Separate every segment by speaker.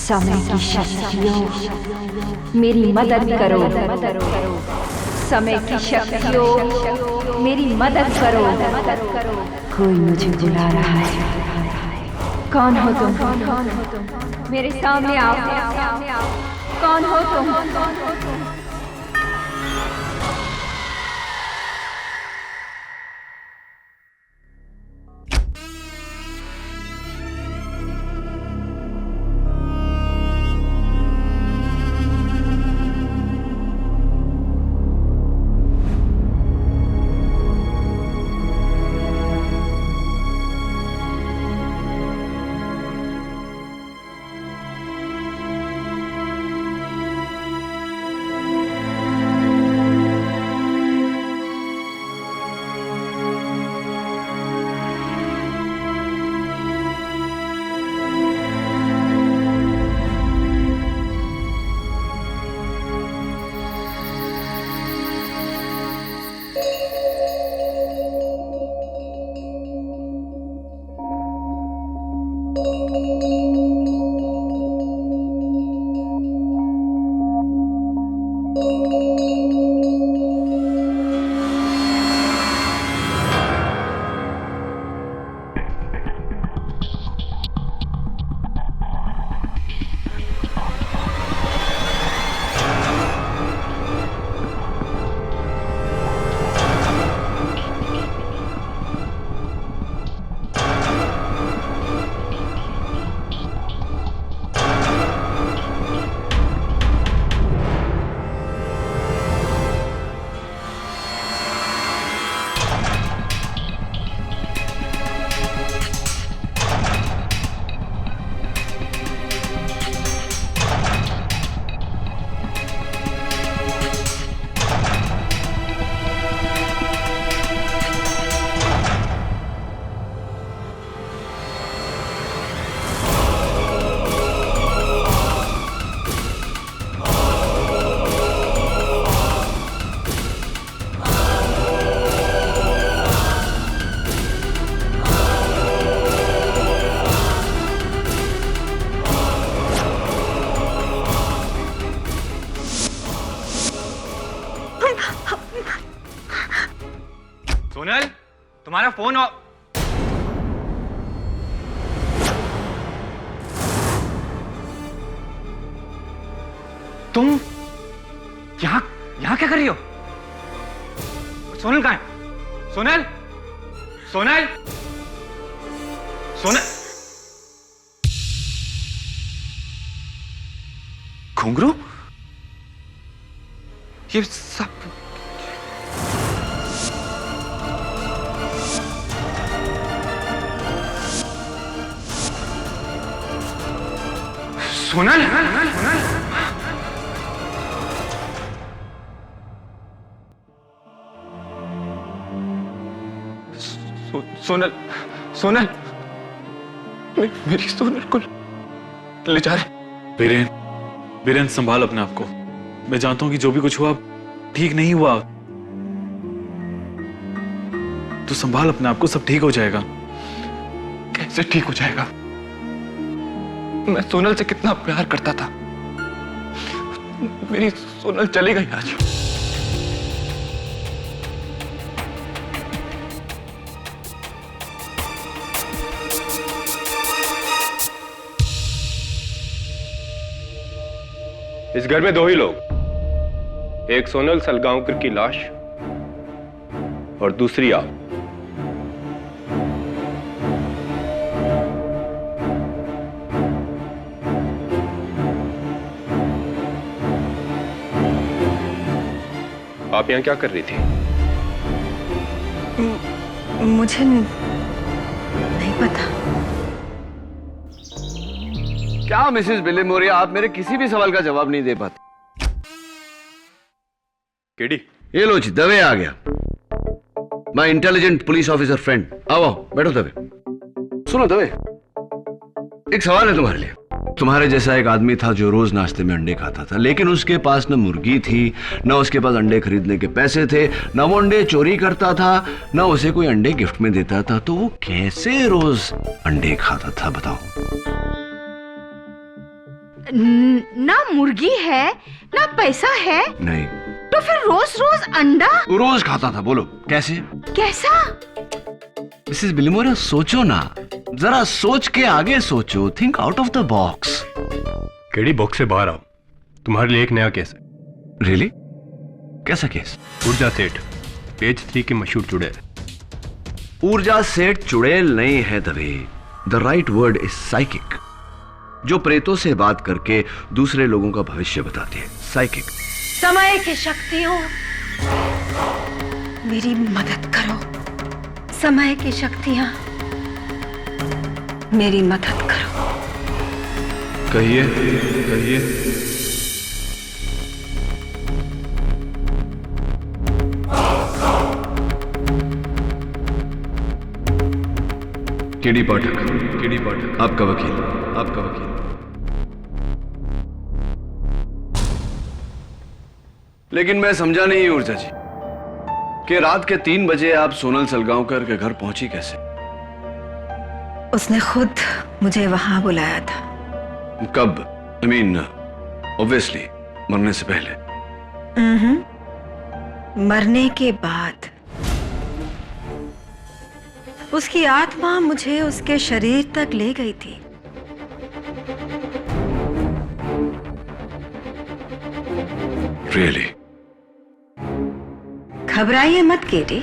Speaker 1: समय की शक्तियों मेरी मदद करो, समय की शक्तियों मेरी मदद करो। कोई मुझे बुला रहा है। कौन हो तुम? मेरे सामने आओ। कौन हो तुम?
Speaker 2: सोनल, तुम्हारा फोन और तुम यहाँ क्या कर रही हो? सोनल कहाँ है? सोनल, सोनल, सोनल। घुंघरू? ये सब सोनल, सोनल, सोनल, मेरी सोनल को ले जा रहे।
Speaker 3: वीरेन, वीरेन संभाल अपने आप को। मैं जानता हूं कि जो भी कुछ हुआ ठीक नहीं हुआ। तू संभाल अपने आप को, सब ठीक हो जाएगा।
Speaker 2: कैसे ठीक हो जाएगा? मैं सोनल से कितना प्यार करता था। मेरी सोनल चली गई आज।
Speaker 4: इस घर में दो ही लोग, एक सोनल सलगांवकर की लाश और दूसरी आप। आप यहां क्या कर रही थी?
Speaker 1: मुझे नहीं पता।
Speaker 5: क्या मिसेस बिलेमोरिया, आप मेरे किसी भी सवाल का जवाब नहीं दे पाते।
Speaker 4: केडी,
Speaker 5: ये लो जी, दवे आ गया। My intelligent police officer friend. आओ आओ, बैठो दवे। सुनो दवे, एक सवाल है तुम्हारे लिए। तुम्हारे जैसा एक आदमी था जो रोज नाश्ते में अंडे खाता था, लेकिन उसके पास न मुर्गी थी, न उसके पास अंडे खरीदने के पैसे थे, न वो अंडे चोरी करता था, न उसे कोई अंडे गिफ्ट में देता था। तो वो कैसे रोज अंडे खाता था बताओ?
Speaker 1: ना मुर्गी है ना पैसा है,
Speaker 5: नहीं।
Speaker 1: तो फिर रोज रोज अंडा?
Speaker 5: रोज खाता था। बोलो कैसे?
Speaker 1: कैसा?
Speaker 5: मिसेस बिलिमोरा, सोचो ना, जरा सोच के आगे सोचो। Think out of the box.
Speaker 4: KD box से बाहर आओ, तुम्हारे लिए एक नया केस है।
Speaker 5: रियली? कैसा केस?
Speaker 4: ऊर्जा सेठ, पेज 3 के मशहूर चुड़ैल।
Speaker 5: ऊर्जा सेठ चुड़ैल नहीं है Dave. The right word is psychic, जो प्रेतों से बात करके दूसरे लोगों का भविष्य बताती है। साइकिक।
Speaker 1: समय की शक्तियों, मेरी मदद करो। समय की शक्तियां, मेरी मदद करो।
Speaker 5: कहिए कहिए। केडी पाठक, केडी पाठक, आपका वकील, आपका वकील। लेकिन मैं समझा नहीं ऊर्जा जी कि रात के 3 बजे आप सोनल सलगांवकर के घर पहुंची कैसे?
Speaker 1: उसने खुद मुझे वहां बुलाया था।
Speaker 5: कब? I mean, obviously, मरने से पहले।
Speaker 1: मरने के बाद उसकी आत्मा मुझे उसके शरीर तक ले गई थी।
Speaker 5: Really?
Speaker 1: घबराइए मत केडी,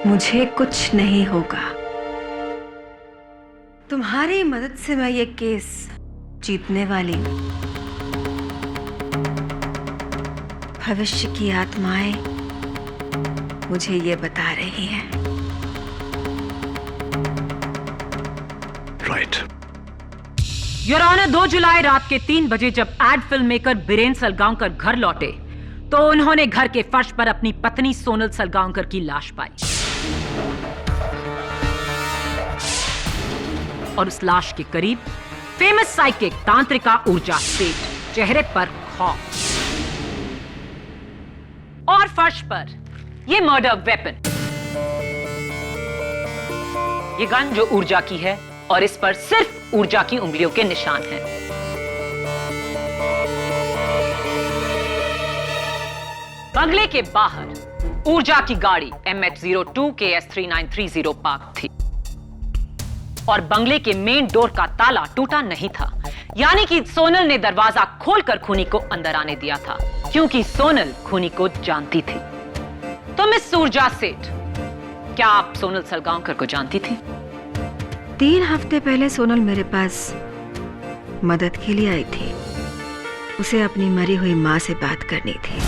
Speaker 1: मुझे कुछ नहीं होगा। तुम्हारी मदद से मैं ये केस जीतने वाली हूं। भविष्य की आत्माएं मुझे ये बता रही हैं।
Speaker 5: Right.
Speaker 6: योर ऑनर, 2 जुलाई रात के 3 बजे जब ad film maker Biren Salgaonkar घर लौटे तो उन्होंने घर के फर्श पर अपनी पत्नी सोनल सलगांवकर की लाश पाई और उस लाश के करीब फेमस साइकिक तांत्रिका ऊर्जा सेठ, चेहरे पर खौफ, और फर्श पर ये मर्डर वेपन, ये गन जो ऊर्जा की है और इस पर सिर्फ ऊर्जा की उंगलियों के निशान हैं। बंगले के बाहर ऊर्जा की गाड़ी MH02 KS3930 पार्क थी और बंगले के मेन डोर का ताला टूटा नहीं था, यानी कि सोनल ने दरवाजा खोलकर खूनी को अंदर आने दिया था, क्योंकि सोनल खूनी को जानती थी। तो मिस ऊर्जा सेठ, क्या आप सोनल सलगांवकर को जानती थी?
Speaker 1: 3 हफ्ते पहले सोनल मेरे पास मदद के लिए आई थी। उसे अपनी मरी हुई मां से बात करनी थी।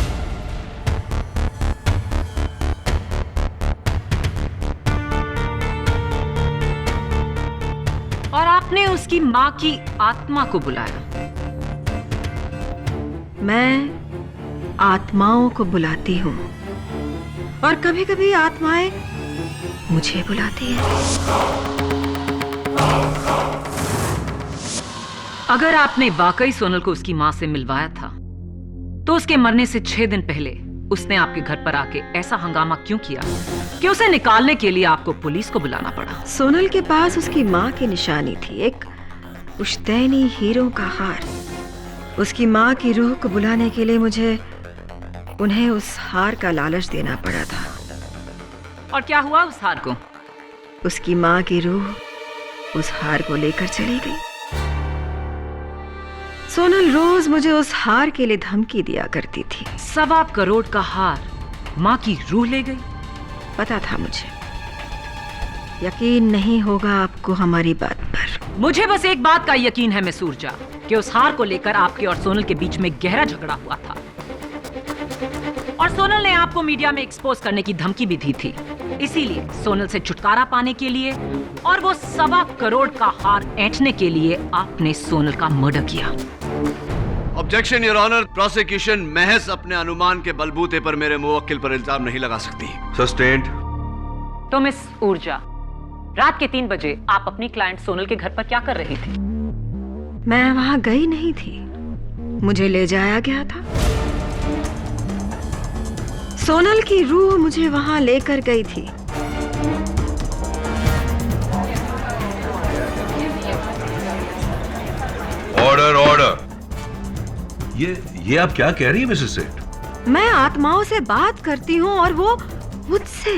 Speaker 6: और आपने उसकी मां की आत्मा को बुलाया।
Speaker 1: मैं आत्माओं को बुलाती हूँ और कभी-कभी आत्माएं मुझे बुलाती हैं।
Speaker 6: अगर आपने वाकई सोनल को उसकी मां से मिलवाया था, तो उसके मरने से 6 दिन पहले उसने आपके घर पर आके ऐसा हंगामा क्यों किया कि उसे निकालने के लिए आपको पुलिस को बुलाना पड़ा?
Speaker 1: सोनल के पास उसकी मां की निशानी थी, एक पुश्तैनी हीरों का हार। उसकी मां की रूह को बुलाने के लिए मुझे उन्हें उस हार का लालच देना पड़ा था।
Speaker 6: और क्या हुआ उस हार को?
Speaker 1: उसकी मां की रूह उस हार को लेकर चली गई। सोनल रोज मुझे उस हार के लिए धमकी दिया करती थी।
Speaker 6: 1.25 करोड़ का हार मां की रूह ले गई?
Speaker 1: पता था मुझे। यकीन नहीं होगा आपको हमारी बात पर।
Speaker 6: मुझे बस एक बात का यकीन है मिस ऊर्जा, कि उस हार को लेकर आपके और सोनल के बीच में गहरा झगड़ा हुआ था और सोनल ने आपको मीडिया में एक्सपोज करने की धमकी भी दी थी। इसीलिए सोनल से छुटकारा पाने के लिए और वो 1.25 करोड़ का हार ऐंठने के लिए आपने सोनल का मर्डर किया।
Speaker 5: ऑब्जेक्शन योर ऑनर, प्रोसिक्यूशन महज अपने अनुमान के बलबूते पर मेरे मुवक्किल पर इल्जाम नहीं लगा सकती। सस्टेन्ड।
Speaker 6: तो मिस ऊर्जा, रात के 3 बजे आप अपनी क्लाइंट सोनल के घर पर क्या कर रही थी?
Speaker 1: मैं वहां गई नहीं थी, मुझे ले जाया गया था। सोनल की रूह मुझे वहां लेकर गई थी।
Speaker 7: Order order. ये आप क्या कह रही है मिसेस सेठ?
Speaker 1: मैं आत्माओं से बात करती हूँ और वो मुझसे।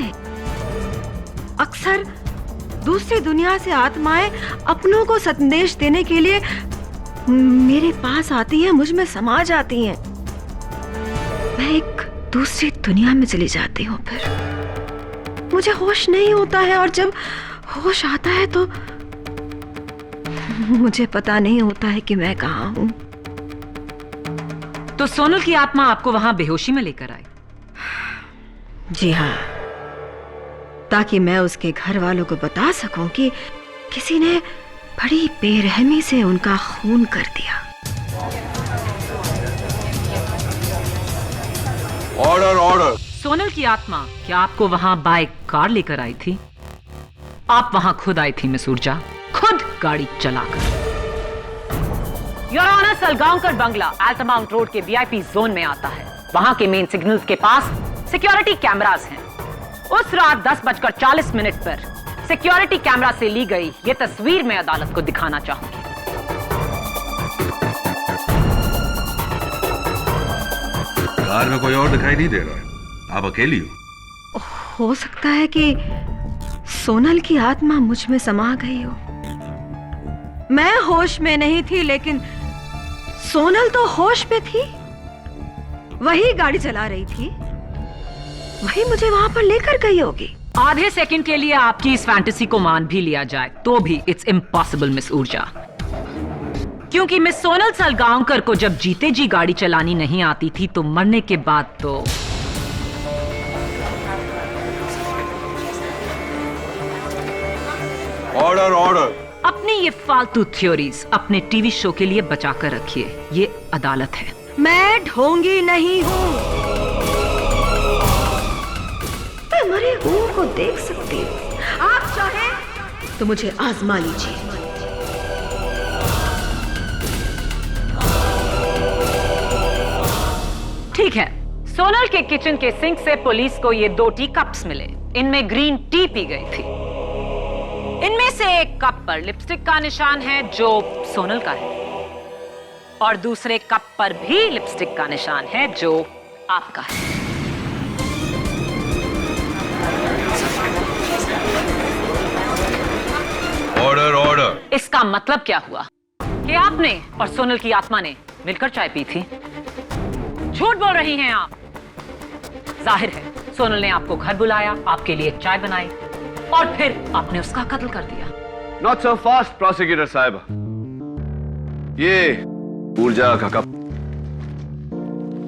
Speaker 1: अक्सर दूसरी दुनिया से आत्माएं अपनों को संदेश देने के लिए मेरे पास आती हैं, मुझ में समा जाती हैं। मैं एक दूसरी दुनिया में चली जाती हूँ, फिर मुझे होश नहीं होता है और जब होश आता है तो मुझे पता नहीं होता है कि मैं कहाँ हूँ।
Speaker 6: तो सोनल की आत्मा आपको वहां बेहोशी में लेकर आई?
Speaker 1: जी हाँ, ताकि मैं उसके घर वालों को बता सकूं कि किसी ने बड़ी बेरहमी से उनका खून कर दिया।
Speaker 7: Order order.
Speaker 6: सोनल की आत्मा क्या आपको वहां बाय कार लेकर आई थी? आप वहां खुद आई थी मिस ऊर्जा, खुद गाड़ी चलाकर। योर ऑनर, सलगांवकर बंगला अल्टामाउंट रोड के वीआईपी जोन में आता है। वहां के मेन सिग्नल्स के पास सिक्योरिटी कैमरास हैं। उस रात 10:40 पर सिक्योरिटी कैमरा से ली गई ये तस्वीर मैं अदालत को दिखाना चाहूंगी।
Speaker 7: कार में कोई और दिखाई नहीं दे रहा है, आप अकेली हो।
Speaker 1: सकता है कि सोनल की आत्मा मुझ में समा गई हो। मैं होश में नहीं थी, लेकिन सोनल तो होश में थी। वही गाड़ी चला रही थी, वही मुझे वहां पर लेकर गई होगी।
Speaker 6: आधे सेकंड के लिए आपकी इस फैंटेसी को मान भी लिया जाए तो भी इट्स इम्पॉसिबल मिस ऊर्जा, क्योंकि मिस सोनल सलगांवकर को जब जीते जी गाड़ी चलानी नहीं आती थी तो मरने के बाद तो
Speaker 7: ऑर्डर ऑर्डर।
Speaker 6: अपनी ये फालतू थ्योरीज अपने टीवी शो के लिए बचा कर रखिए, ये अदालत है।
Speaker 1: मैं ढोंगी नहीं हूँ, मैं मरे हुओं को देख सकती हूँ। आप चाहें तो मुझे आजमा लीजिए।
Speaker 6: ठीक है, सोनल के किचन के सिंक से पुलिस को ये 2 टी कप्स मिले। इनमें ग्रीन टी पी गई थी। इनमें से एक कप पर लिपस्टिक का निशान है जो सोनल का है, और दूसरे कप पर भी लिपस्टिक का निशान है जो आपका है।
Speaker 7: Order order.
Speaker 6: इसका मतलब क्या हुआ कि आपने और सोनल की आत्मा ने मिलकर चाय पी थी? झूठ बोल रही हैं आप। जाहिर है सोनल ने आपको घर बुलाया, आपके लिए चाय बनाई और फिर आपने उसका कत्ल कर दिया।
Speaker 5: नॉट सो फास्ट प्रोसिक्यूटर साहब। ये ऊर्जा का कप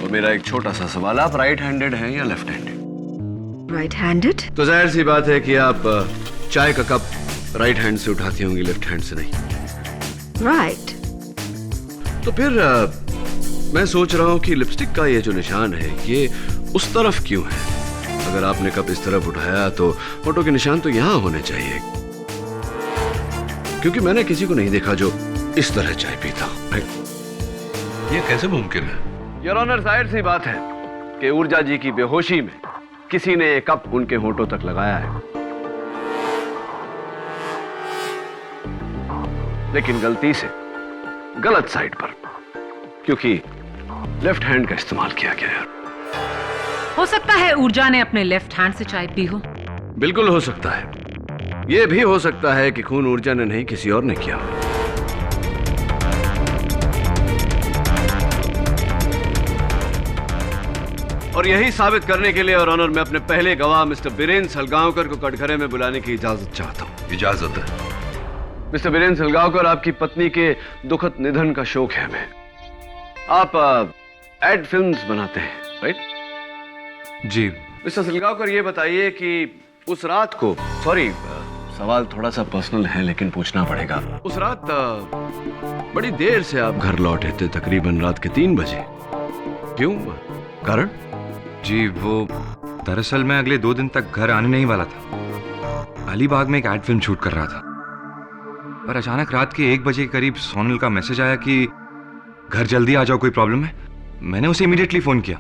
Speaker 5: और मेरा एक छोटा सा सवाल, आप राइट हैंडेड हैं या लेफ्ट हैंडेड?
Speaker 1: Right handed?
Speaker 5: तो जाहिर सी बात है कि आप चाय का कप राइट हैंड से उठाती होंगी, लेफ्ट हैंड से नहीं।
Speaker 1: राइट।
Speaker 5: तो फिर मैं सोच रहा हूं कि लिपस्टिक का ये जो निशान है ये उस तरफ क्यों है? अगर आपने कप इस तरफ उठाया तो फोटो के निशान तो यहां होने चाहिए, क्योंकि मैंने किसी को नहीं देखा जो इस तरह चाय पीता।
Speaker 7: ये कैसे मुमकिन है?
Speaker 5: योर ऑनर, जाहिर सी बात है कि ऊर्जा जी की बेहोशी में किसी ने ये कप उनके होठों तक लगाया है, लेकिन गलती से गलत साइड पर, क्योंकि लेफ्ट हैंड का इस्तेमाल किया गया है।
Speaker 6: हो सकता है ऊर्जा ने अपने लेफ्ट हैंड से चाय पी हो।
Speaker 5: बिल्कुल हो सकता है। यह भी हो सकता है कि खून ऊर्जा ने नहीं किसी और ने किया। और यही साबित करने के लिए और ऑनर, मैं अपने पहले गवाह मिस्टर बीरेन सलगांवकर को कटघरे में बुलाने की इजाजत चाहता हूं।
Speaker 7: इजाजत है।
Speaker 5: मिस्टर बीरेन सलगांवकर, आपकी पत्नी के दुखद निधन का शोक है हमें। आप एड फिल्म्स बनाते हैं, राइट?
Speaker 3: जी।
Speaker 5: मिस्टर सलगांवकर, ये बताइए कि उस रात को, सॉरी सवाल थोड़ा सा पर्सनल है लेकिन पूछना पड़ेगा, उस रात बड़ी देर से आप घर लौटे थे, तकरीबन रात के 3 बजे। क्यों? कारण?
Speaker 8: जी, वो दरअसल मैं अगले 2 दिन तक घर आने नहीं वाला था। अलीबाग में एक एड फिल्म शूट कर रहा था, पर अचानक रात के 1 बजे के करीब सोनल का मैसेज आया कि घर जल्दी आ जाओ, कोई प्रॉब्लम है। मैंने उसे इमीडिएटली फोन किया,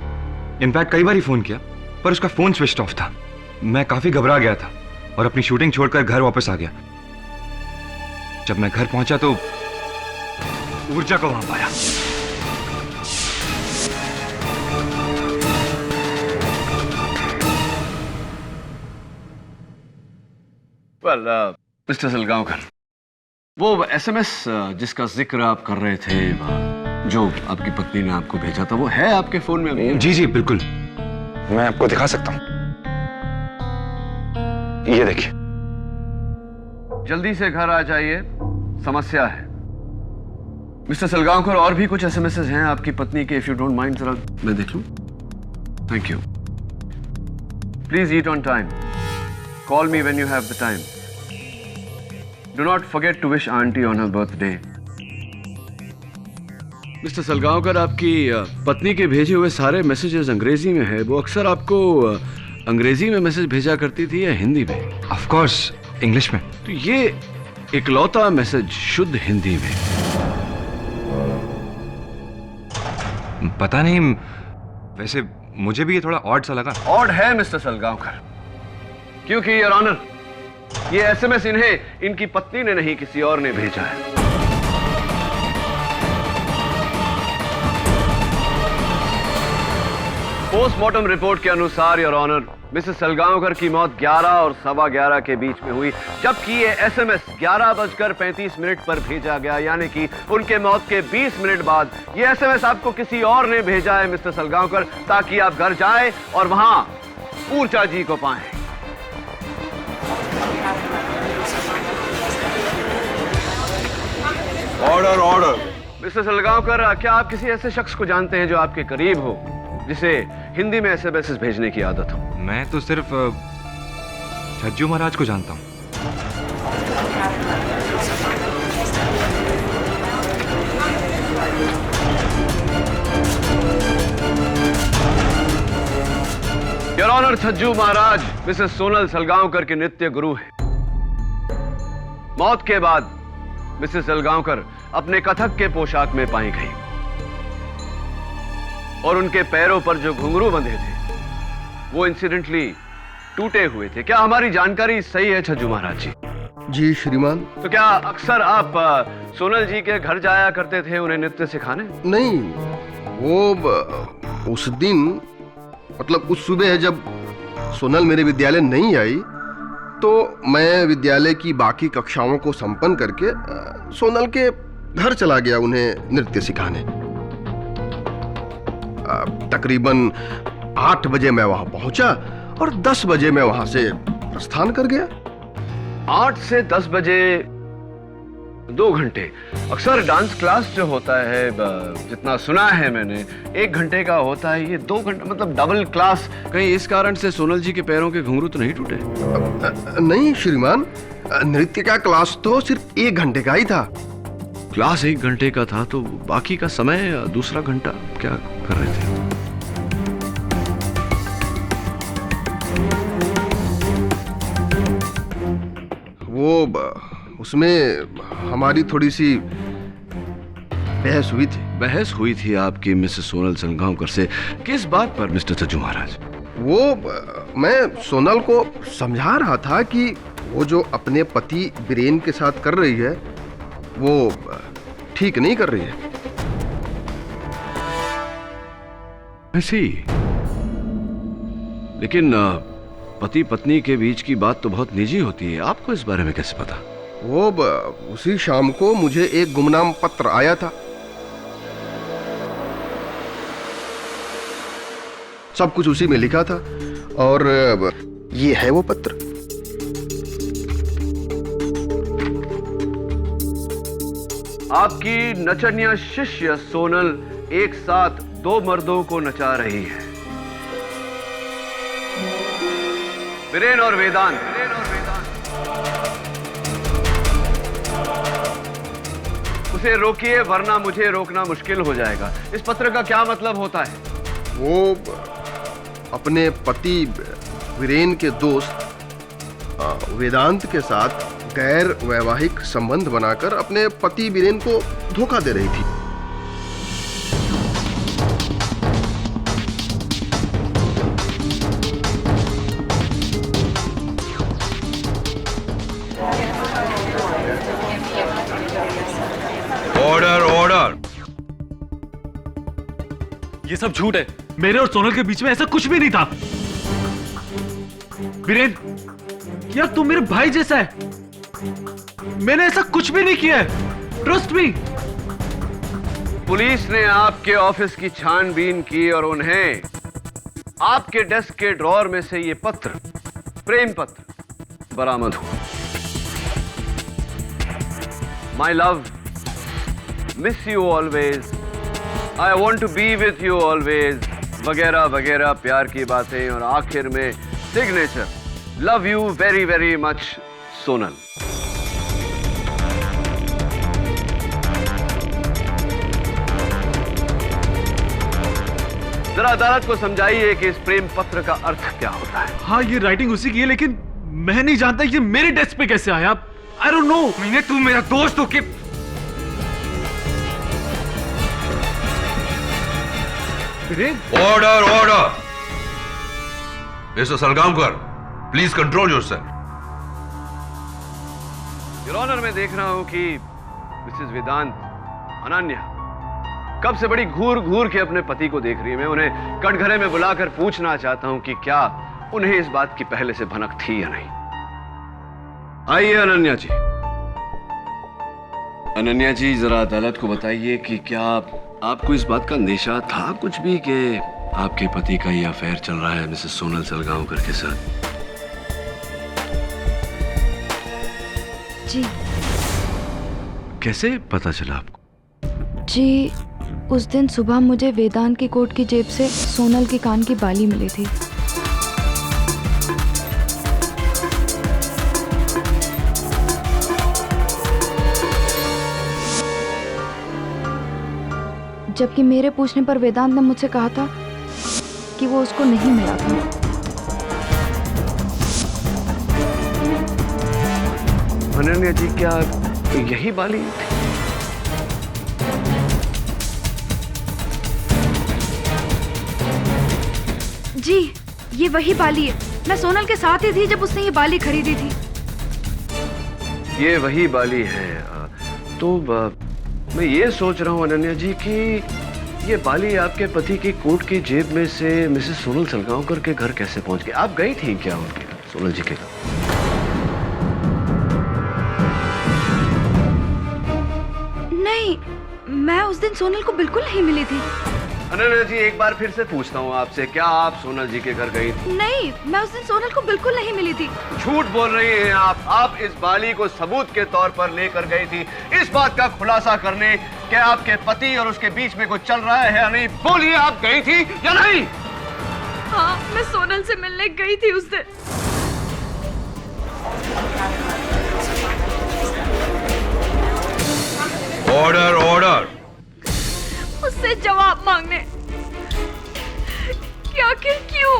Speaker 8: इनफैक्ट कई बार ही फोन किया, पर उसका फोन स्विच ऑफ था। मैं काफी घबरा गया था और अपनी शूटिंग छोड़कर घर वापस आ गया। जब मैं घर पहुंचा तो ऊर्जा को वहां पाया।
Speaker 5: वेल मिस्टर सलगांवकर, वो एसएमएस जिसका जिक्र आप कर रहे थे, जो आपकी पत्नी ने आपको भेजा था, वो है आपके फोन में अभी?
Speaker 8: जी जी बिल्कुल।
Speaker 2: मैं आपको दिखा सकता हूं, ये देखिए।
Speaker 5: जल्दी से घर आ जाइए, समस्या है। मिस्टर सलगांवकर, और भी कुछ एसएमएस हैं आपकी पत्नी के, इफ यू डोंट माइंड, जरा मैं देख लूं। Thank you. Please eat on time, call me when you have the time. Do not forget to wish aunty on her birthday. Mister Salgaonkar, आपकी पत्नी के भेजे हुए सारे मैसेजेस अंग्रेजी में है। वो अक्सर आपको अंग्रेजी में मैसेज भेजा करती थी या हिंदी में?
Speaker 8: ऑफ कोर्स इंग्लिश में।
Speaker 5: तो ये इकलौता मैसेज शुद्ध हिंदी में।
Speaker 8: पता नहीं, वैसे मुझे भी ये थोड़ा ऑड सा लगा।
Speaker 5: ऑड है मिस्टर सलगांवकर, क्योंकि योर ऑनर, ये एसएमएस इन्हें इनकी पत्नी ने नहीं, किसी और ने भेजा है। पोस्टमार्टम रिपोर्ट के अनुसार योर ऑनर, मिसेस सलगांवकर की मौत 11 और 11:15 के बीच में हुई, जबकि ये एसएमएस 11:35 पर भेजा गया, यानी कि उनके मौत के 20 मिनट बाद ये एसएमएस आपको किसी और ने भेजा है मिस्टर सलगांवकर, ताकि आप घर जाएं और वहां ऊर्जा जी को पाएं।
Speaker 7: Order order.
Speaker 5: मिस्टर सलगांवकर, क्या आप किसी ऐसे शख्स को जानते हैं जो आपके करीब हो, जिसे हिंदी में एसएमएस भेजने की आदत हो?
Speaker 8: मैं तो सिर्फ छज्जू महाराज को जानता हूँ। Your honour, Chhajju Maharaj Mrs Sonal Salgaonkar के नित्य गुरु हैं। मौत के बाद मिसेस सलगांवकर अपने कथक के पोशाक में पाई गई और उनके पैरों पर जो घुंघरू बंधे थे वो इंसिडेंटली टूटे हुए थे। क्या हमारी जानकारी सही है छज्जू महाराज जी?
Speaker 9: जी श्रीमान।
Speaker 5: तो क्या अक्सर आप सोनल जी के घर जाया करते थे उन्हें नृत्य सिखाने?
Speaker 9: नहीं, वो उस दिन, मतलब उस सुबह जब सोनल मेरे विद्यालय नहीं आई, तो मैं विद्यालय की बाकी कक्षाओं को संपन्न करके सोनल के घर चला गया उन्हें नृत्य सिखाने। तकरीबन 8 बजे मैं वहां पहुंचा और 10 बजे मैं वहां से प्रस्थान कर गया।
Speaker 5: 8 से 10 बजे 2 घंटे। अक्सर डांस क्लास जो होता है, जितना सुना है मैंने, 1 घंटे का होता है, ये 2 घंटे, मतलब डबल क्लास। कहीं इस कारण से सोनल जी के पैरों के घुंघरू तो नहीं टूटे?
Speaker 9: नहीं श्रीमान, नृत्य का क्लास तो सिर्फ 1 घंटे का ही था।
Speaker 5: क्लास 1 घंटे का था, तो बाकी का समय दूसरा घंटा क्या कर रहे थे?
Speaker 9: उसमें हमारी थोड़ी सी बहस हुई थी।
Speaker 5: बहस हुई थी आपकी मिसेस सोनल सलगांवकर से? किस बात पर मिस्टर छज्जू महाराज?
Speaker 9: मैं सोनल को समझा रहा था कि वो जो अपने पति बीरेन के साथ कर रही है वो ठीक नहीं कर रही है।
Speaker 5: ऐसी, लेकिन पति पत्नी के बीच की बात तो बहुत निजी होती है, आपको इस बारे में कैसे पता?
Speaker 9: उसी शाम को मुझे एक गुमनाम पत्र आया था। सब कुछ उसी में लिखा था और ये है वो पत्र।
Speaker 5: आपकी नचनिया शिष्य सोनल एक साथ 2 मर्दों को नचा रही है, बीरेन और वेदांत। उसे रोकिए, वरना मुझे रोकना मुश्किल हो जाएगा। इस पत्र का क्या मतलब होता है?
Speaker 9: वो अपने पति बीरेन के दोस्त वेदांत के साथ गैर वैवाहिक संबंध बनाकर अपने पति बीरेन को धोखा दे रही थी।
Speaker 7: Order order.
Speaker 3: सब झूठ है। मेरे और सोनल के बीच में ऐसा कुछ भी नहीं था। वीरेन, यार तू मेरे भाई जैसा है, मैंने ऐसा कुछ भी नहीं किया है, ट्रस्ट मी।
Speaker 5: पुलिस ने आपके ऑफिस की छानबीन की और उन्हें आपके डेस्क के ड्रॉर में से ये पत्र, प्रेम पत्र, बरामद हुआ। My love, miss you always, I want to be with you always, वगैरह वगैरह प्यार की बातें, और आखिर में signature, love you very very much Sonal. जरा अदालत को समझाइए कि इस प्रेम पत्र का अर्थ क्या होता है।
Speaker 3: हाँ, ये राइटिंग उसी की है, लेकिन मैं नहीं जानता ये मेरे डेस्क पे कैसे आया। I don't know.
Speaker 8: मैंने, तू मेरा दोस्त हो कि
Speaker 7: order order. Mister Salgaonkar, please control yourself.
Speaker 5: Your honour, मैं देख रहा हूं कि मिसेस वेदांत, अनन्या कब से बड़ी घूर घूर के अपने पति को देख रही है। मैं उन्हें कटघरे में बुलाकर पूछना चाहता हूं कि क्या उन्हें इस बात की पहले से भनक थी या नहीं। आइए अनन्या जी। अनन्या जी, जरा अदालत को बताइए कि क्या आपको इस बात का अंदेशा था कुछ भी कि आपके पति का ये अफेयर चल रहा है मिसेस सोनल सलगांवकर के साथ?
Speaker 10: जी।
Speaker 5: कैसे पता चला आपको?
Speaker 10: जी, उस दिन सुबह मुझे वेदांत की कोट की जेब से सोनल के कान की बाली मिली थी। जबकि मेरे पूछने पर वेदांत ने मुझसे कहा था कि वो उसको नहीं मिला था।
Speaker 5: अनन्या जी, क्या यही बाली थी?
Speaker 10: जी, ये वही बाली है। मैं सोनल के साथ ही थी जब उसने ये बाली खरीदी थी।
Speaker 5: ये वही बाली है। तो मैं ये सोच रहा हूँ अनन्या जी कि ये बाली आपके पति की कोट की जेब में से मिसेस सोनल सलगांवकर के घर कैसे पहुंच गई? आप गई थी क्या उनके घर, सोनल जी के घर?
Speaker 10: नहीं, मैं उस दिन सोनल को बिल्कुल नहीं मिली थी।
Speaker 5: अनन्या जी, एक बार फिर से पूछता हूँ आपसे, क्या आप सोनल जी के घर गई थी?
Speaker 10: नहीं, मैं उस दिन सोनल को बिल्कुल नहीं मिली थी।
Speaker 5: झूठ बोल रही हैं आप। आप इस बाली को सबूत के तौर पर लेकर गई थी इस बात का खुलासा करने कि आपके पति और उसके बीच में कुछ चल रहा है या नहीं। बोलिए, आप गई थी या नहीं?
Speaker 10: हाँ, मैं सोनल से मिलने गई थी उस दिन।
Speaker 7: Order order.
Speaker 10: उससे जवाब मांगने कि आखिर क्यों,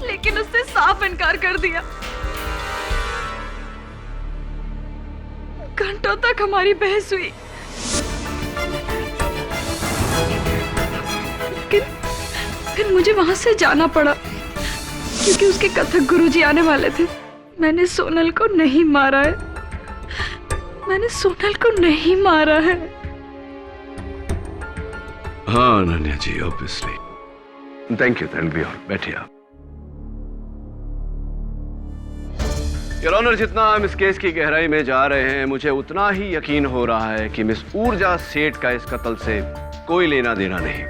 Speaker 10: लेकिन उसने साफ इनकार कर दिया। घंटों तक हमारी बहस हुई, लेकिन फिर मुझे वहां से जाना पड़ा क्योंकि उसके कथक गुरुजी आने वाले थे। मैंने सोनल को नहीं मारा है, मैंने सोनल को नहीं मारा है।
Speaker 5: हाँ Ananya ji, obviously. Thank you, that's be all. बैठिए आप। योर ऑनर, जितना हम इस केस की गहराई में जा रहे हैं, मुझे उतना ही यकीन हो रहा है कि मिस ऊर्जा सेठ का इस कत्ल से कोई लेना देना नहीं।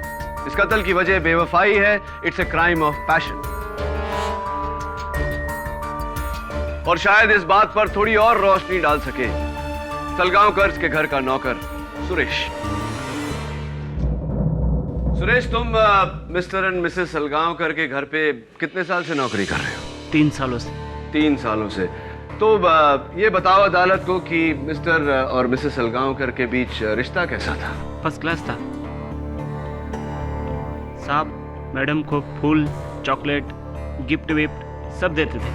Speaker 5: इस कत्ल की वजह बेवफाई है। It's a crime of passion. और शायद इस बात पर थोड़ी और रोशनी डाल सके सलगांवकर के घर का नौकर सुरेश। सुरेश, तुम मिस्टर एंड मिसेस सलगांवकर के घर पे कितने साल से नौकरी कर रहे हो?
Speaker 11: 3 सालों से।
Speaker 5: 3 सालों से। तो ये बताओ अदालत को कि मिस्टर और मिसेस सलगांवकर के बीच रिश्ता कैसा था?
Speaker 11: फर्स्ट क्लास था साहब। मैडम को फूल, चॉकलेट, गिफ्ट विफ्ट सब देते थे,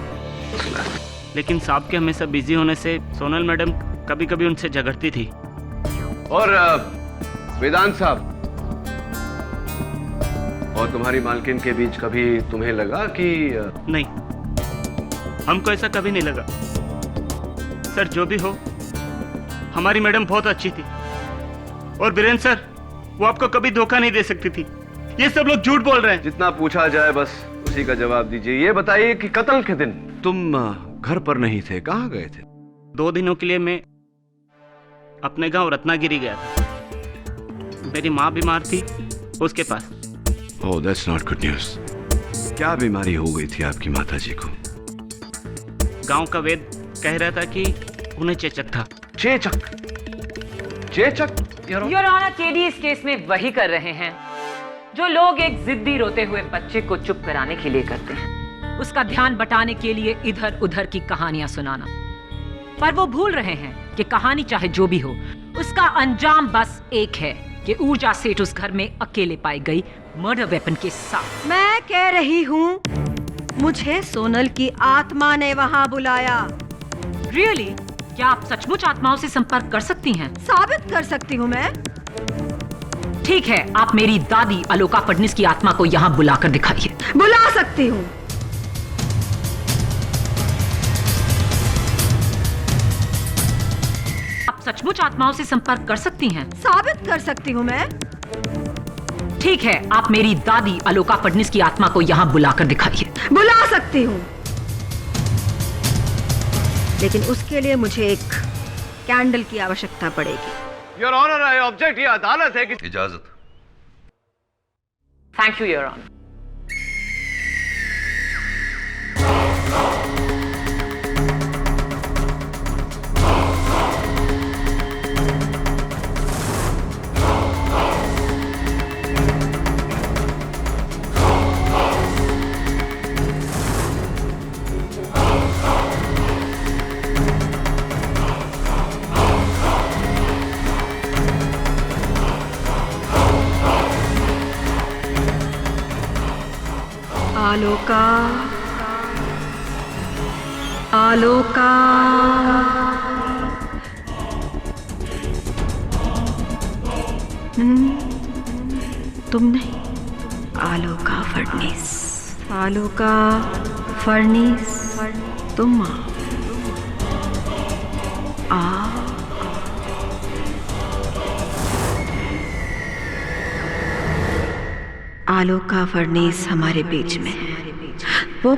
Speaker 11: लेकिन साहब के हमेशा बिजी होने से सोनल मैडम कभी कभी उनसे झगड़ती थी।
Speaker 5: और वेदांत साहब और तुम्हारी मालकिन के बीच कभी तुम्हें लगा कि?
Speaker 11: नहीं, हमको ऐसा कभी नहीं लगा सर। जो भी हो, हमारी मैडम बहुत अच्छी थी। और बीरेन सर, वो आपको कभी धोखा नहीं दे सकती थी। ये सब लोग झूठ बोल रहे हैं।
Speaker 5: जितना पूछा जाए बस उसी का जवाब दीजिए। ये बताइए कि कत्ल के दिन तुम घर पर नहीं थे, कहाँ गए थे?
Speaker 11: 2 दिनों के लिए मैं अपने गांव रत्नागिरी गया था। मेरी माँ बीमार थी, उसके पास।
Speaker 5: ओह, दैट्स नॉट गुड न्यूज़। क्या बीमारी हो गई थी आपकी माताजी को?
Speaker 11: गांव का वेद कह रहा था कि उन्हें चेचक था।
Speaker 5: चेचक? चेचक?
Speaker 6: योर ऑनर, केडी इस केस में वही कर रहे हैं जो लोग एक जिद्दी रोते हुए बच्चे को चुप कराने के लिए करते हैं, उसका ध्यान बटाने के लिए इधर उधर की कहानियां सुनाना। पर वो भूल रहे हैं कि कहानी चाहे जो भी हो, उसका अंजाम बस एक है कि ऊर्जा सेठ उस घर में अकेले पाई गई मर्डर वेपन के साथ।
Speaker 1: मैं कह रही हूँ, मुझे सोनल की आत्मा ने वहाँ बुलाया।
Speaker 6: रियली? क्या आप सचमुच आत्माओं से संपर्क कर सकती हैं?
Speaker 1: साबित कर सकती हूँ मैं।
Speaker 6: ठीक है, आप मेरी दादी अलोका फडनीस की आत्मा को यहाँ बुलाकर दिखाइए।
Speaker 1: बुला सकती हूँ।
Speaker 6: आप सचमुच आत्माओं से संपर्क कर सकती हैं?
Speaker 1: साबित कर सकती हूँ मैं।
Speaker 6: ठीक है, आप मेरी दादी अलोका फडनीस की आत्मा को यहाँ बुलाकर दिखाइए।
Speaker 1: बुला सकती हूँ, लेकिन उसके लिए मुझे एक कैंडल की आवश्यकता पड़ेगी।
Speaker 5: Your honour, I object. ये अदालत है कि
Speaker 7: इजाजत।
Speaker 6: Thank you your honour.
Speaker 1: Aloka, Aloka, तुम नहीं, आलोका फडनीस। आलोका फडनीस, तुम आ। आलोका फडनीस हमारे बीच में है। वो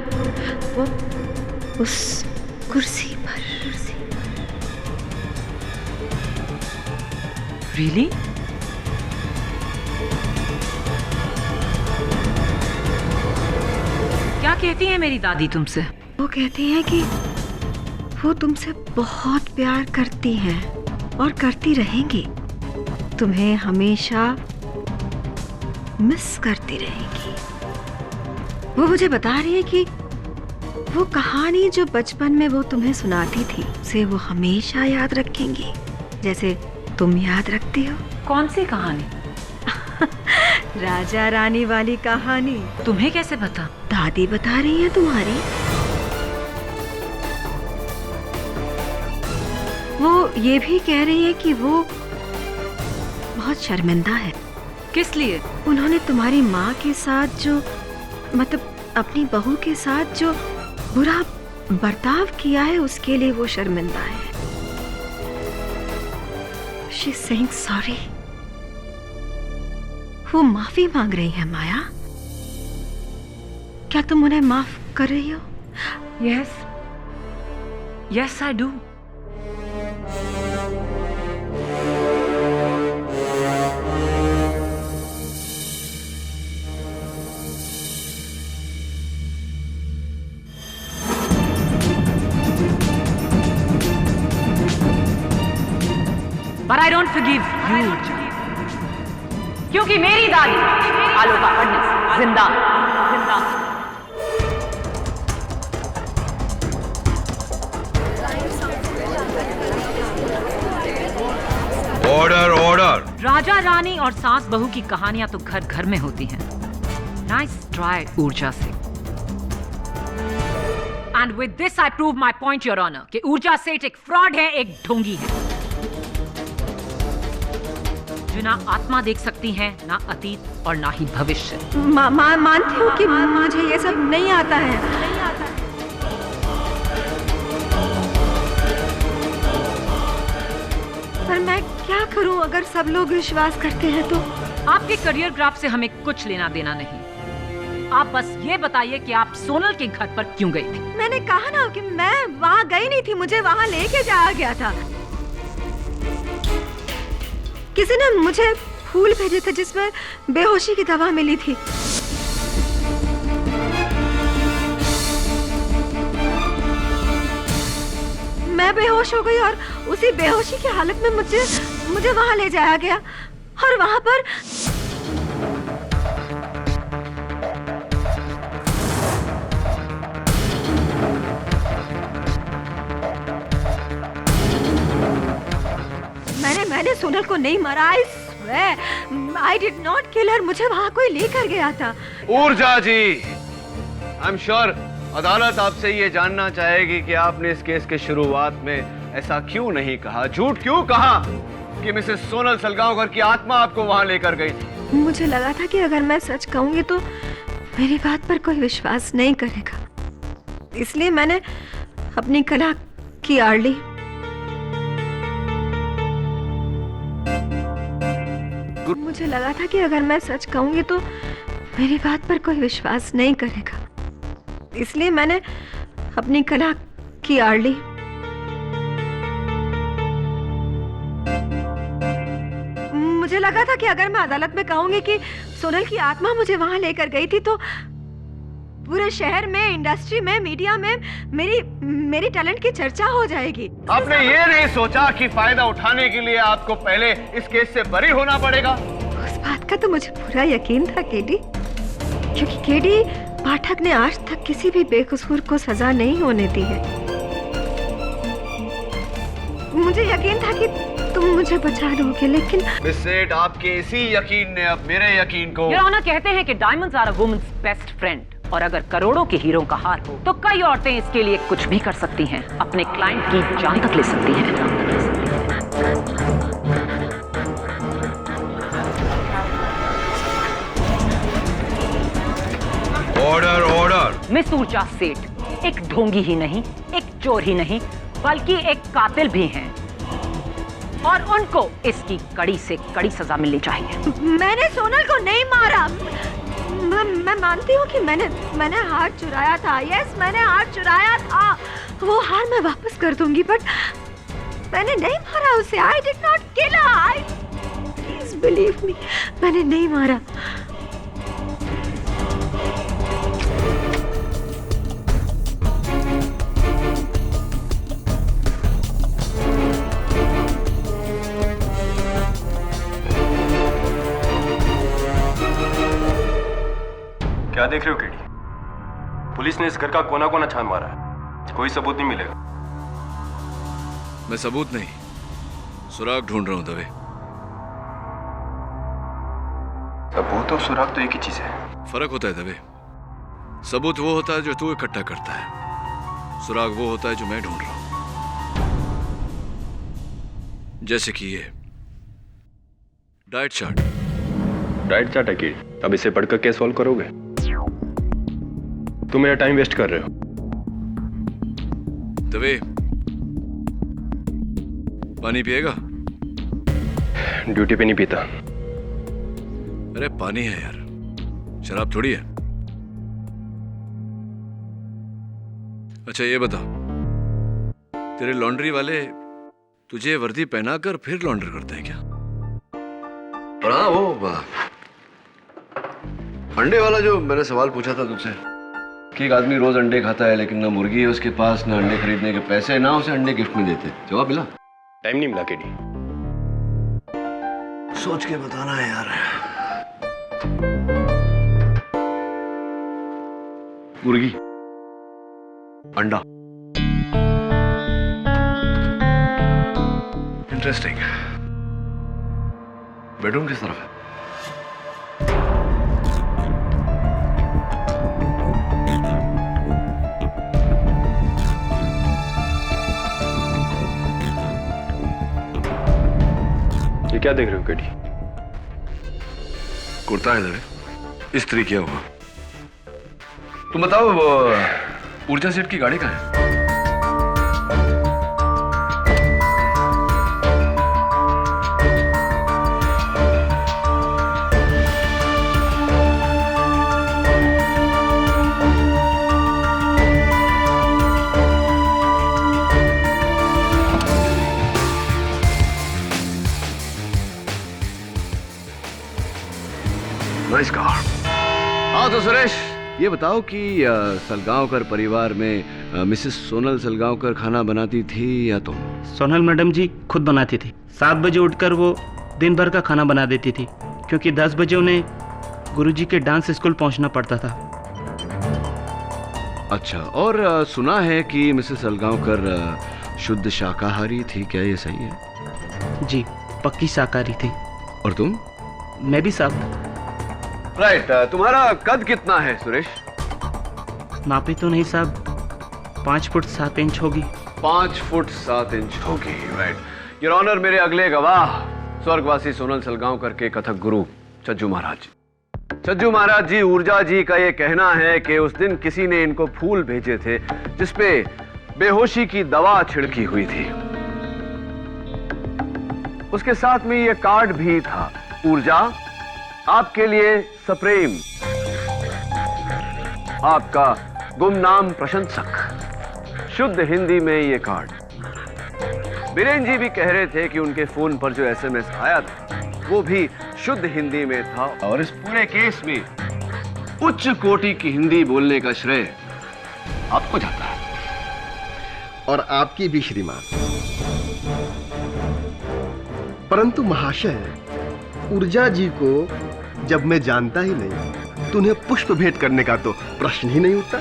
Speaker 1: उस कुर्सी पर।
Speaker 6: रियली? क्या कहती है मेरी दादी तुमसे?
Speaker 1: वो कहती है कि वो तुमसे बहुत प्यार करती हैं और करती रहेंगी। तुम्हें हमेशा मिस करती रहेगी। वो मुझे बता रही है कि वो कहानी जो बचपन में वो तुम्हें सुनाती थी, उसे वो हमेशा याद रखेंगी, जैसे तुम याद रखती हो।
Speaker 6: कौन सी कहानी?
Speaker 1: राजा रानी वाली कहानी।
Speaker 6: तुम्हें कैसे पता?
Speaker 1: दादी बता रही है तुम्हारी। वो ये भी कह रही है कि वो बहुत शर्मिंदा है।
Speaker 6: किस लिए?
Speaker 1: उन्होंने तुम्हारी माँ के साथ जो, मतलब अपनी बहू के साथ जो बुरा बर्ताव किया है, उसके लिए वो शर्मिंदा है। She is saying sorry. वो माफी मांग रही है। माया, क्या तुम उन्हें माफ कर रही हो?
Speaker 6: Yes. Yes, I do. But I don't forgive you, क्योंकि मेरी दादी आलोका फडनीस जिंदा जिंदा।
Speaker 7: Order order.
Speaker 6: राजा रानी और सास बहू की कहानियां तो घर घर में होती हैं। नाइस ट्राई ऊर्जा से। And with this I prove my point your honour कि ऊर्जा सेठ एक फ्रॉड है, एक ढोंगी है जो ना आत्मा देख सकती हैं, ना अतीत और ना ही भविष्य।
Speaker 1: मानती हूँ कि मुझे ये सब नहीं आता है। पर मैं क्या करूं अगर सब लोग विश्वास करते हैं तो?
Speaker 6: आपके करियर ग्राफ से हमें कुछ लेना देना नहीं। आप बस ये बताइए कि आप सोनल के घर पर क्यों गई थी?
Speaker 1: मैंने कहा ना कि मैं वहाँ गई नहीं थी, मुझे वहाँ लेके जाया गया था। किसी ने मुझे फूल भेजे थे जिसमें बेहोशी की दवा मिली थी। मैं बेहोश हो गई और उसी बेहोशी की हालत में मुझे वहाँ ले जाया गया और वहाँ पर मैंने सोनल को नहीं मारा। I did not kill her। मुझे वहाँ कोई लेकर गया था।
Speaker 5: ऊर्जा जी, आई एम श्योर अदालत आपसे ये जानना चाहेगी कि आपने इस केस के शुरुआत में ऐसा क्यों नहीं कहा, झूठ क्यों कहा कि मिसेस सोनल सलगांवकर की आत्मा आपको वहां लेकर गई थी।
Speaker 1: मुझे लगा था कि अगर मैं सच कहूंगी तो मेरी बात पर कोई विश्वास नहीं करेगा, इसलिए मैंने अपनी कला की आड़ ली। मुझे लगा था कि अगर मैं सच कहूंगी तो मेरी बात पर कोई विश्वास नहीं करेगा, इसलिए मैंने अपनी कला की आड़ ली। मुझे लगा था कि अगर मैं अदालत में कहूंगी कि सोनल की आत्मा मुझे वहां लेकर गई थी तो पूरे शहर में, इंडस्ट्री में, मीडिया में मेरी टैलेंट की चर्चा हो जाएगी।
Speaker 5: आपने ये नहीं सोचा कि फायदा उठाने के लिए आपको पहले इस केस से बरी होना पड़ेगा?
Speaker 1: उस बात का तो मुझे पूरा यकीन था केडी, क्योंकि केडी पाठक ने आज तक किसी भी बेकसूर को सजा नहीं होने दी है। मुझे यकीन था कि तुम मुझे बचा लोगे, लेकिन
Speaker 5: मिस सेठ, आपके इसी यकीन ने अब मेरे यकीन को।
Speaker 6: योर ऑनर, कहते हैं कि diamonds are a woman's best friend, और अगर करोड़ों के हीरो का हार हो तो कई औरतें इसके लिए कुछ भी कर सकती हैं, अपने क्लाइंट की जान तक ले सकती हैं।
Speaker 8: Order order.
Speaker 6: मिस ऊर्जा सेठ एक ढोंगी ही नहीं, एक चोर ही नहीं, बल्कि एक कातिल भी हैं, और उनको इसकी कड़ी से कड़ी सजा मिलनी चाहिए।
Speaker 1: मैंने सोनल को नहीं मारा। मैं मानती हूँ कि मैंने हार चुराया था। यस, मैंने हार चुराया था। वो हार मैं वापस कर दूंगी, बट मैंने नहीं मारा उसे। I did not kill her। Please believe me, मैंने नहीं मारा।
Speaker 4: क्या देख रहे हो केडी? पुलिस ने इस घर का कोना कोना छान मारा है, कोई सबूत नहीं मिलेगा।
Speaker 5: मैं सबूत नहीं, सुराग ढूंढ रहा हूं दवे।
Speaker 4: सबूत और सुराग तो एक ही चीज है।
Speaker 5: फर्क होता है दवे। सबूत वो होता है जो तू इकट्ठा करता है, सुराग वो होता है जो मैं ढूंढ रहा हूं। जैसे कि ये डाइट चार्ट।
Speaker 4: डाइट चार्ट है केडी? अब इसे पढ़कर क्या सॉल्व करोगे? तुम मेरा टाइम वेस्ट कर रहे हो।
Speaker 5: दवे, पानी पिएगा?
Speaker 4: ड्यूटी पे नहीं पीता।
Speaker 5: अरे पानी है यार, शराब थोड़ी है। अच्छा ये बता, तेरे लॉन्ड्री वाले तुझे वर्दी पहनाकर फिर लॉन्ड्री करते हैं क्या? और हाँ, वो अंडे वाला जो मैंने सवाल पूछा था तुझसे कि एक आदमी रोज अंडे खाता है लेकिन ना मुर्गी है उसके पास, ना अंडे खरीदने के पैसे, ना उसे अंडे गिफ्ट में देते, जवाब मिला?
Speaker 4: टाइम नहीं मिला केडी।
Speaker 5: सोच के बताना है यार। मुर्गी, अंडा, इंटरेस्टिंग। बेडरूम किस तरफ है?
Speaker 4: ये क्या देख रहे हो केडी?
Speaker 5: कुर्ता है दवे, इस्त्री किया हुआ। तुम बताओ, वो ऊर्जा सेठ की गाड़ी कहाँ है? सुरेश, ये बताओ कि सलगांवकर परिवार में मिसेस सोनल सलगांवकर खाना बनाती थी या तुम?
Speaker 11: सोनल मैडम जी खुद बनाती थी। 7 बजे उठकर वो दिन भर का खाना बना देती थी, क्योंकि 10 बजे उन्हें गुरुजी के डांस स्कूल पहुंचना पड़ता था।
Speaker 5: अच्छा, और सुना है कि मिसेस सलगांवकर शुद्ध शाकाहारी थी, क्या ये सही है?
Speaker 11: जी, पक्की शाकाहारी थी।
Speaker 5: और तुम?
Speaker 11: मैं भी साहब।
Speaker 5: राइट, तुम्हारा कद कितना है सुरेश?
Speaker 11: नापे तो नहीं साहब, 5 फुट 7 इंच होगी।
Speaker 5: 5 फुट 7 इंच होगी, राइट। योर ऑनर, मेरे अगले गवाह स्वर्गवासी सोनल सलगांवकर के कथक गुरु चज्जू महाराज जी। चज्जू महाराज जी, ऊर्जा जी का ये कहना है कि उस दिन किसी ने इनको फूल भेजे थे जिसपे बेहोशी की दवा छिड़की हुई थी। उसके साथ में ये कार्ड भी था, ऊर्जा आपके लिए सप्रेम, आपका गुमनाम प्रशंसक। शुद्ध हिंदी में ये कार्ड। बीरेन जी भी कह रहे थे कि उनके फोन पर जो एसएमएस आया था वो भी शुद्ध हिंदी में था, और इस पूरे केस में उच्च कोटि की हिंदी बोलने का श्रेय आपको जाता है।
Speaker 9: और आपकी भी श्रीमान। परंतु महाशय, ऊर्जा जी को जब मैं जानता ही नहीं तो उन्हें पुष्प भेंट करने का तो प्रश्न ही नहीं उठता।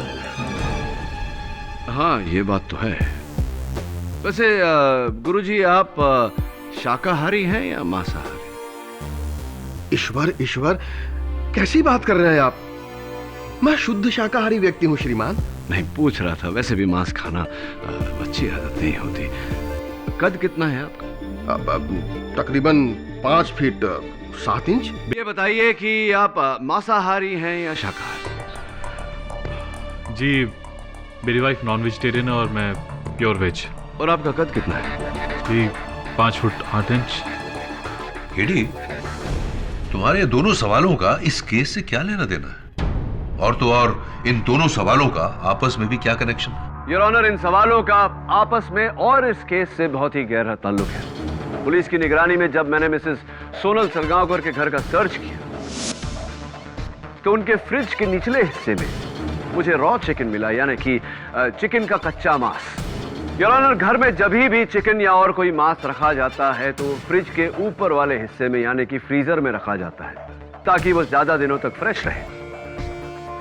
Speaker 5: हाँ, ये बात तो है। वैसे गुरुजी, आप शाकाहारी हैं या मांसाहारी?
Speaker 9: ईश्वर ईश्वर, कैसी बात कर रहे हैं आप? मैं शुद्ध शाकाहारी व्यक्ति हूँ श्रीमान।
Speaker 5: नहीं, पूछ रहा था, वैसे भी मांस खाना अच्छी आदत नहीं होती। कद कितना है आपका?
Speaker 9: तकरीबन 5 फीट 7 इंच।
Speaker 5: ये बताइए कि आप मांसाहारी हैं या शाकाहारी?
Speaker 3: जी, मेरी वाइफ नॉन वेजिटेरियन है और मैं प्योर वेज।
Speaker 5: और आपका कद कितना है?
Speaker 3: जी, 5 फुट 8 इंच।
Speaker 7: केडी, तुम्हारे दोनों सवालों का इस केस से क्या लेना देना है? और तो और इन दोनों सवालों का आपस में भी क्या कनेक्शन है?
Speaker 5: योर ऑनर, इन सवालों का आपस में और इस केस से बहुत ही गहरा ताल्लुक है। पुलिस की निगरानी में जब मैंने मिसेस सोनल सलगांवकर के घर का सर्च किया तो उनके फ्रिज के निचले हिस्से में मुझे रॉ चिकन मिला, यानी कि चिकन का कच्चा मांस। योर ऑनर, घर में जब भी चिकन या और कोई मांस रखा जाता है तो फ्रिज के ऊपर वाले हिस्से में, यानी कि फ्रीजर में रखा जाता है ताकि वो ज्यादा दिनों तक फ्रेश रहे।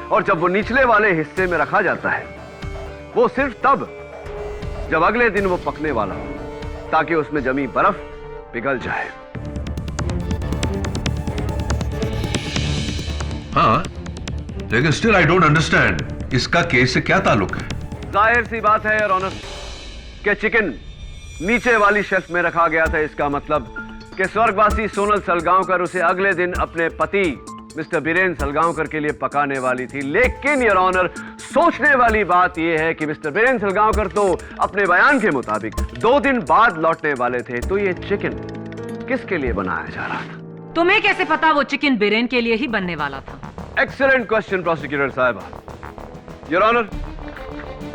Speaker 5: और जब वो निचले वाले हिस्से में रखा जाता है वो सिर्फ तब जब अगले दिन वो पकने वाला हो, ताकि उसमें जमी बर्फ पिघल जाए।
Speaker 7: हाँ, लेकिन स्टिल आई डोंट अंडरस्टैंड, इसका केस से क्या ताल्लुक है?
Speaker 5: जाहिर सी बात है योर ऑनर कि चिकन नीचे वाली शेल्फ में रखा गया था। इसका मतलब कि स्वर्गवासी सोनल सलगांवकर उसे अगले दिन अपने पति मिस्टर बीरेन सलगांवकर के लिए पकाने वाली थी। लेकिन योर ऑनर, सोचने वाली बात यह है कि मिस्टर बीरेन सलगांवकर तो अपने बयान के मुताबिक 2 दिन बाद लौटने वाले थे, तो ये चिकन किसके लिए बनाया जा रहा था?
Speaker 6: तुम्हें कैसे पता वो चिकन बीरेन के लिए ही बनने वाला था?
Speaker 5: एक्सीलेंट क्वेश्चन प्रोसिक्यूटर साहबा। योर ऑनर,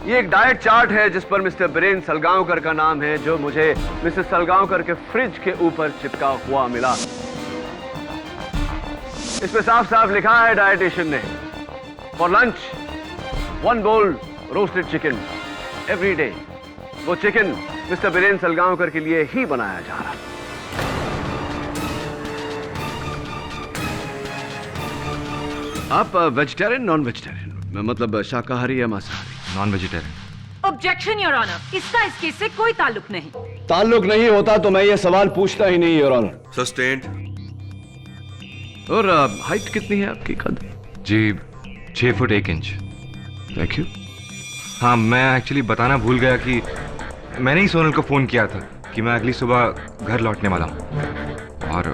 Speaker 5: ये एक डाइट चार्ट है जिस पर मिस्टर बीरेन सलगांवकर का नाम है, जो मुझे मिसेस सलगांवकर के फ्रिज के ऊपर चिपका हुआ मिला। इसमें साफ साफ लिखा है डाइटिशियन ने, for lunch 1 bowl roasted chicken every day. वो चिकन मिस्टर बीरेन सलगांवकर के लिए ही बनाया जा रहा। आप वेजिटेरियन नॉन वेजिटेरियन, मतलब शाकाहारी या मांसाहारी?
Speaker 8: Non vegetarian.
Speaker 6: Objection your honour, इसका इस केस से कोई ताल्लुक नहीं।
Speaker 5: ताल्लुक नहीं होता तो मैं ये सवाल पूछता ही नहीं योर ऑनर।
Speaker 7: सस्टेन्ड।
Speaker 5: और हाइट कितनी है आपकी? कद?
Speaker 8: जी, 6 फुट 1 इंच।
Speaker 5: Thank you.
Speaker 8: हाँ, मैं एक्चुअली बताना भूल गया कि मैंने ही सोनल को फ़ोन किया था कि मैं अगली सुबह घर लौटने वाला हूँ, और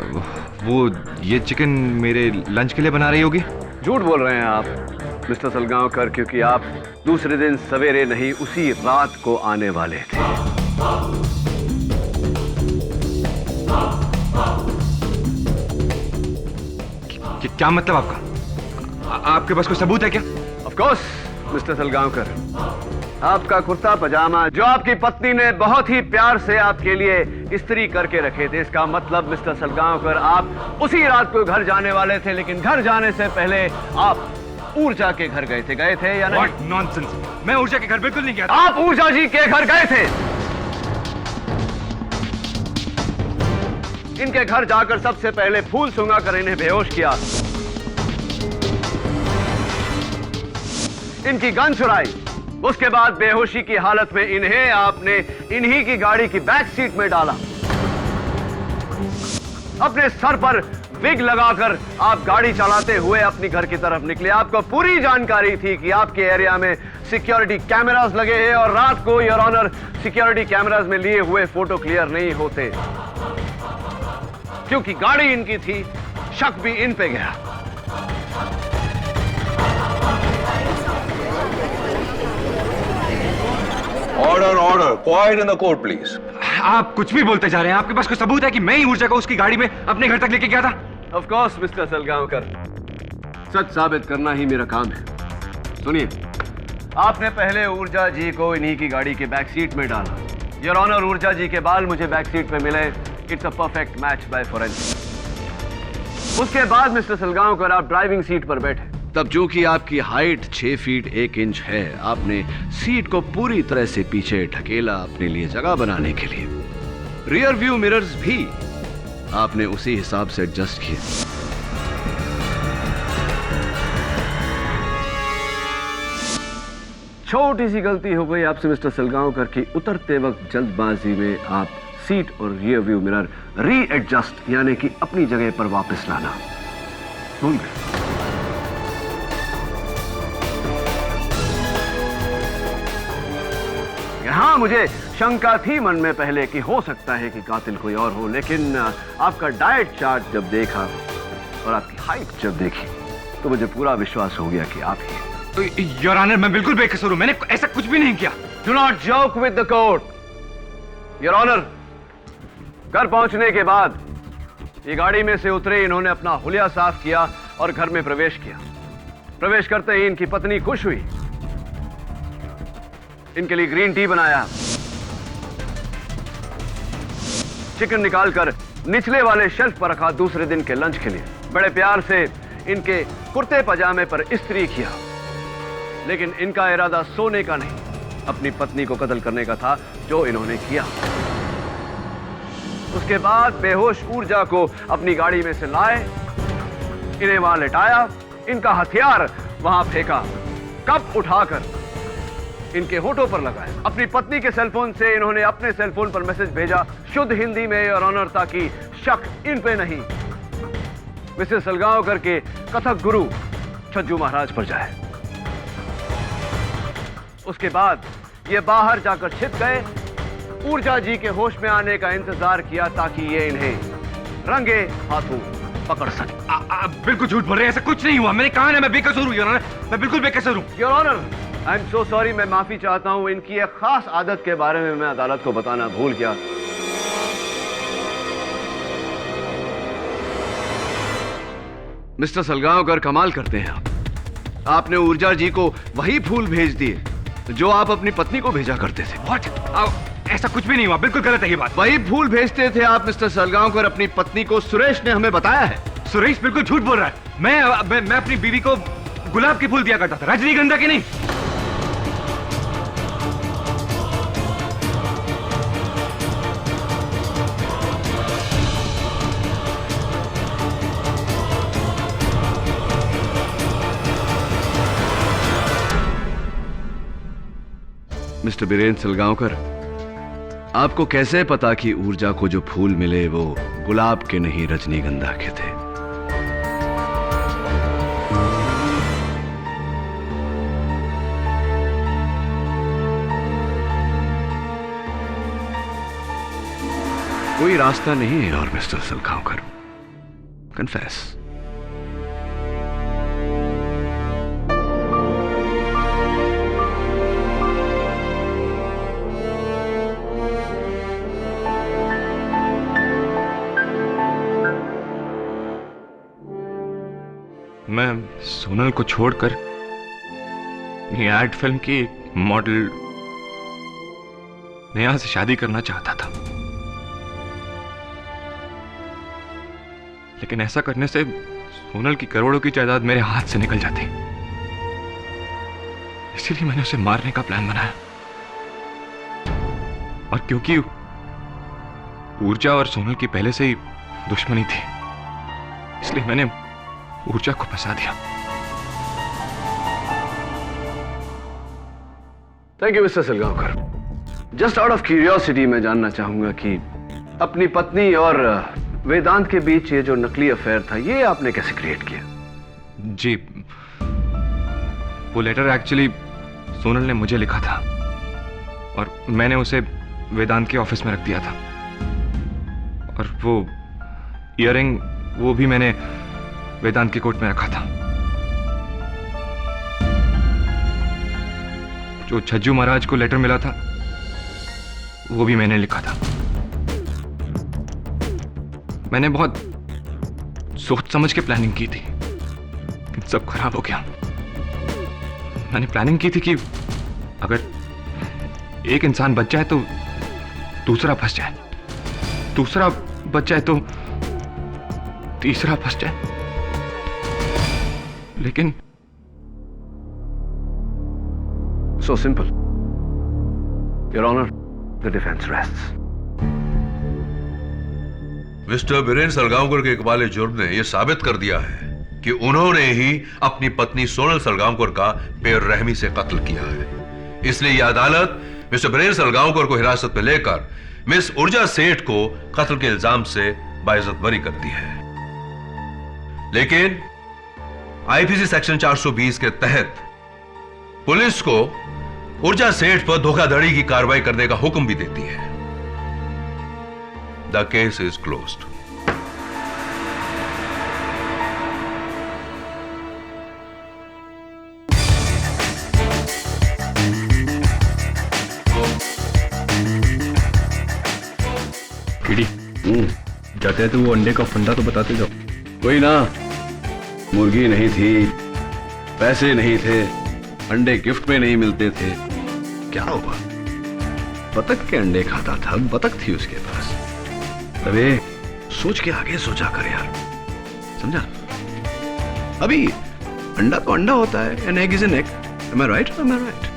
Speaker 8: वो ये चिकन मेरे लंच के लिए बना रही होगी।
Speaker 5: झूठ बोल रहे हैं आप मिस्टर सलगांवकर, क्योंकि आप दूसरे दिन सवेरे नहीं, उसी रात को आने वाले थे।
Speaker 8: क्या मतलब आपका? आपके पास कोई सबूत है क्या?
Speaker 5: ऑफ कोर्स मिस्टर सलगांवकर, आपका कुर्ता पजामा जो आपकी पत्नी ने बहुत ही प्यार से आपके लिए इस्त्री करके रखे थे, इसका मतलब मिस्टर सलगांवकर आप उसी रात को घर जाने वाले थे, लेकिन घर जाने से पहले आप आप ऊर्जा के घर गए थे या नहीं?
Speaker 8: What nonsense! मैं ऊर्जा के घर बिल्कुल नहीं गया था।
Speaker 5: आप ऊर्जा जी के घर गए थे। इनके घर जाकर सबसे पहले फूल सूंघा कर इन्हें बेहोश किया, इनकी गन चुराई, उसके बाद बेहोशी की हालत में इन्हें आपने इन्हीं की गाड़ी की बैक सीट में डाला। अपने सर पर विग लगाकर आप गाड़ी चलाते हुए अपनी घर की तरफ निकले। आपको पूरी जानकारी थी कि आपके एरिया में सिक्योरिटी कैमरास लगे हैं और रात को योर ऑनर सिक्योरिटी कैमरास में लिए हुए फोटो क्लियर नहीं होते, क्योंकि गाड़ी इनकी थी, शक भी इन पे गया।
Speaker 7: Order order, quite in the court please.
Speaker 8: आप कुछ भी बोलते जा रहे हैं। आपके पास कोई सबूत है कि मैं ही ऊर्जा को उसकी गाड़ी में अपने घर तक लेके गया था?
Speaker 5: ऑफ कोर्स मिस्टर सलगांवकर, सच साबित करना ही मेरा काम है। सुनिए, आपने पहले ऊर्जा जी को इन्हीं की गाड़ी के बैक सीट में डाला। योर ऑनर, ऊर्जा जी के बाल मुझे बैक सीट में मिले। It's a perfect match by forensic. उसके बाद मिस्टर सलगांवकर आप ड्राइविंग सीट पर बैठे। तब जो कि आपकी हाइट 6 फीट 1 इंच है, आपने सीट को पूरी तरह से पीछे ढकेला अपने लिए जगह बनाने के लिए। रियर व्यू मिरर्स भी आपने उसी हिसाब से एडजस्ट किए। छोटी सी गलती हो गई आपसे मिस्टर सलगांवकर की, उतरते वक्त जल्दबाजी में आप सीट और रियर व्यू मिरर रीएडजस्ट यानी कि अपनी जगह पर वापस लाना भूल गए। हाँ, मुझे शंका थी मन में पहले कि हो सकता है कि कातिल कोई और हो, लेकिन आपका डाइट चार्ट जब देखा और आपकी हाइट जब देखी तो मुझे पूरा विश्वास हो गया कि आप ही।
Speaker 8: योर ऑनर, मैं बिल्कुल बेकसूर हूं। मैंने ऐसा कुछ भी नहीं किया।
Speaker 5: Do not joke with the court. Your honour, घर पहुंचने के बाद ये गाड़ी में से उतरे, इन्होंने अपना हुलिया साफ किया और घर में प्रवेश किया। प्रवेश करते ही इनकी पत्नी खुश हुई, इनके लिए ग्रीन टी बनाया, चिकन निकालकर निचले वाले शेल्फ पर रखा दूसरे दिन के लंच के लिए। बड़े प्यार से इनके कुर्ते पजामे पर इस्त्री किया, लेकिन इनका इरादा सोने का नहीं, अपनी पत्नी को कत्ल करने का था, जो इन्होंने किया। उसके बाद बेहोश ऊर्जा को अपनी गाड़ी में से लाए, इन्हें वहां लेटाया, इनका हथियार वहां फेंका, कप उठाकर इनके होठों पर लगाया। अपनी पत्नी के सेलफोन से इन्होंने अपने सेलफोन पर मैसेज भेजा शुद्ध हिंदी में और ऑनर, ताकि शक इन पे नहीं, मिस्टर सलगांवकर के कथक गुरु छज्जू महाराज पर जाए। उसके बाद ये बाहर जाकर छिप गए, ऊर्जा जी के होश में आने का इंतजार किया ताकि ये इन्हें रंगे हाथों पकड़ सके।
Speaker 8: बिल्कुल झूठ बोल रहे हैं, ऐसा कुछ नहीं हुआ। मैंने कहा ना मैं बेकसूर हूं, योर ऑनर, मैं बिल्कुल बेकसूर हूं।
Speaker 5: Your honour, I am so sorry, मैं माफी चाहता हूं। इनकी एक खास आदत के बारे में मैं अदालत को बताना भूल गया। मिस्टर सलगांवकर, कमाल करते हैं आप। आपने ऊर्जा जी को वही फूल भेज दिए जो आप अपनी पत्नी को भेजा करते थे।
Speaker 8: What? ऐसा कुछ भी नहीं हुआ, बिल्कुल गलत है ये बात।
Speaker 5: वही फूल भेजते थे आप मिस्टर सलगांवकर अपनी पत्नी को, सुरेश ने हमें बताया है।
Speaker 8: सुरेश बिल्कुल झूठ बोल रहा है। मैं अपनी बीवी को गुलाब के फूल दिया करता था, रजनीगंधा के नहीं।
Speaker 5: मिस्टर बीरेन सलगांवकर, आपको कैसे पता कि ऊर्जा को जो फूल मिले वो गुलाब के नहीं रजनीगंधा के थे? कोई रास्ता नहीं है और मिस्टर सलगांवकर, कन्फेस।
Speaker 8: मैं सोनल को छोड़कर एड फिल्म की मॉडल नेहा से शादी करना चाहता था, लेकिन ऐसा करने से सोनल की करोड़ों की जायदाद मेरे हाथ से निकल जाती। इसीलिए मैंने उसे मारने का प्लान बनाया। और क्योंकि ऊर्जा और सोनल की पहले से ही दुश्मनी थी, इसलिए मैंने ऊर्जा को फंसा दिया।
Speaker 5: Thank you mister Salgaonkar. Just out of curiosity मैं जानना चाहूंगा कि अपनी पत्नी और वेदांत के बीच ये जो नकली अफेयर था, ये आपने कैसे क्रिएट किया?
Speaker 8: जी, वो लेटर एक्चुअली सोनल ने मुझे लिखा था और मैंने उसे वेदांत के ऑफिस में रख दिया था। और वो इयररिंग, वो भी मैंने वेदांत के कोट में रखा था। जो छज्जू महाराज को लेटर मिला था, वो भी मैंने लिखा था। मैंने बहुत सोच समझ के प्लानिंग की थी, लेकिन सब खराब हो गया। मैंने प्लानिंग की थी कि अगर एक इंसान बच जाए तो दूसरा फंस जाए, दूसरा बच जाए तो तीसरा फंस जाए। लेकिन
Speaker 5: so simple. Your honour, the defence rests.
Speaker 7: Mister Biren Salgaonkar के इकबाल जुर्म ने यह साबित कर दिया है कि उन्होंने ही अपनी पत्नी सोनल सलगांवकर का बेरहमी से कत्ल किया है। इसलिए यह अदालत मिस्टर बीरेन सलगांवकर को हिरासत में लेकर मिस ऊर्जा सेठ को कत्ल के इल्जाम से बाइज्जत बरी करती है। लेकिन आईपीसी सेक्शन 420 के तहत पुलिस को ऊर्जा सेठ पर धोखाधड़ी की कार्रवाई करने का हुक्म भी देती है। The case is closed.
Speaker 2: कीड़ी, जाते तो वो अंडे का फंडा तो बताते जाओ।
Speaker 5: कोई ना, मुर्गी नहीं थी, पैसे नहीं थे, अंडे गिफ्ट में नहीं मिलते थे, क्या हुआ? बतख के अंडे खाता था, बतख थी उसके पास। अबे सोच के आगे सोचा कर यार, समझा? अभी अंडा तो अंडा होता है, an egg is an egg. Am I right or am I right?